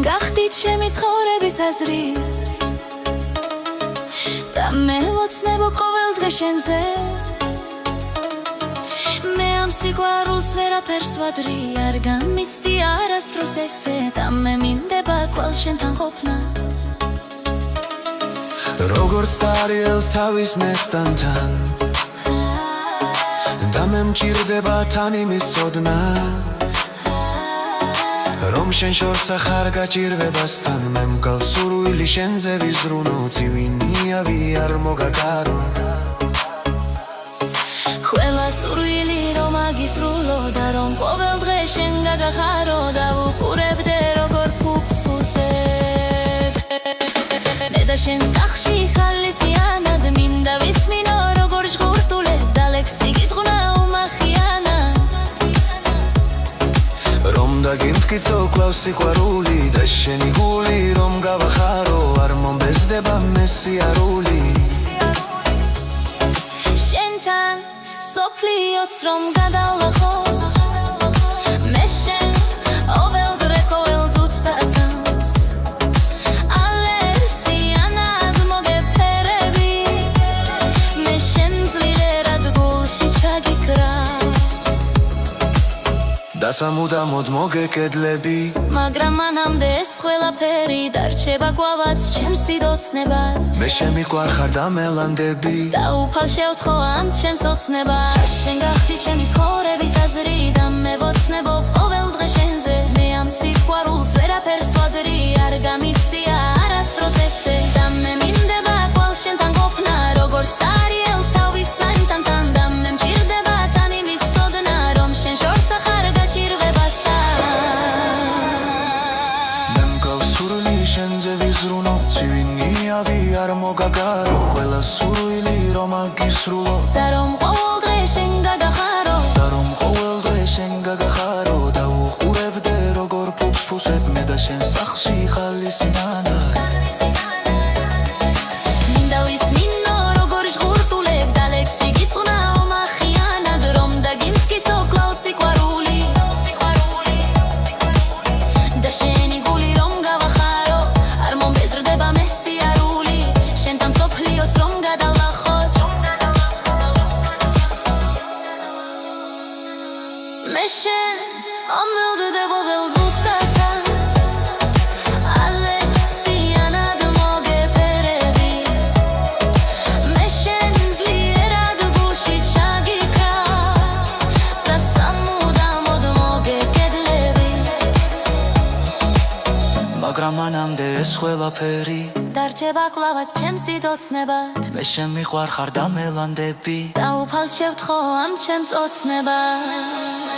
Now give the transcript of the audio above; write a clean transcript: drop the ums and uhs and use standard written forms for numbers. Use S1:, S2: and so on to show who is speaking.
S1: გახდი ჩემი ცხოვრების აზრი და მე ვოცნებო ყოველ დღე შენზე მე ამ სიყვარულს ვერაფერს ვადრი არ გამიცდი არასდროს ესე და მე მინდება კვალ შენთან ყოფნა
S2: როგორც დარიელს თავის ნესტანთან და მე მჭირდება თან იმის ცოდნა რომ შენ შორს ახარ გაჭირვებასთან მე მგალ სურვილი შენზე ვიზრუნო ცივინიავი არ მოგაგარო
S1: ყველა სურვილი რომ აგისრულო და რომ ყოველ დღე შენ გაგახარო და ვუყურებდე როგორ ფუფს ფუსებ მე და შენ სახში ხალისიანად მინდა ვისმინო როგორ ჟღურტულებ და ლექსი გითხოვნა უმახიანად
S2: რომ დაგიმტკიცო კვლავ სიყვარული და შენი გული რომ გავახარო არ მომბეზდება მე სიარული
S1: შენთან სოფლიოც რომ გადავლახო მე შენ ყოველ დღე ყოველ წუთს დაცავს ალერსიანად მოგეფერები მე შენ ძლიერად გულში ჩაგიქრა
S2: და სამუდამოდ მოგეკედლები
S1: მაგრამ მანამდე ეს ყველაფერი დარჩება კვლავაც ჩემს დიდ ოცნებად
S2: მე შემიყვარ ხარ და მელანდები
S1: და უფალ შევთხო ამ ჩემს ოცნებას შენ გახდი ჩემი ცხოვრების აზრი და მე ვოცნებო ყოველ დღე შენზე მე ამ სიყვარულს ვერაფერს ვადრი არ გამიცდია არასდროს ესე და მე მინდება კვალ შენთან ყოფნა როგორც დარიელს თავის ნაიმთან და მე მჭირდება თან იმის ცოდნა რომ შენ შორს ახარ გაჭირვებასთან
S2: მე მგალ სურვილი შენზე ვიზრუნო ცივინიავი არ მოგაგარო ყველა სურვილი რომ აგისრულო
S1: და რომ ყოველ დღე შენ გაგახარო
S2: და რომ ყოველ დღე შენ გაგახარო და უყურებდე როგორ ფუფს ფუსებ მე და შენ სახლში ხალისიანად
S1: მინდა ვისმინო როგორ ჟღურტულებ და ლექსი გითხოვნა უმახიანად რომ დაგიმტკიცო კვლავ სიყვარული და შენი გული რომ გავახარო არ მომბეზრდება მე სიარული შენთან სოფლიოც რომ გადავლახო მე შენ ამელდე ყოველ წუთს დაცავს ალერსიანად მოგეფერები მე შენ ძლიერად გულში ჩაგიქრა და სამუდამოდ მოგეკედლები
S2: მაგრამ მანამდე ეს ყველაფერი
S1: დარჩება კვლავაც ჩემს დიდ ოცნებად
S2: მე შემიყვარ ხარ და მელანდები
S1: და უფალ შევთხო ამ ჩემს ოცნებას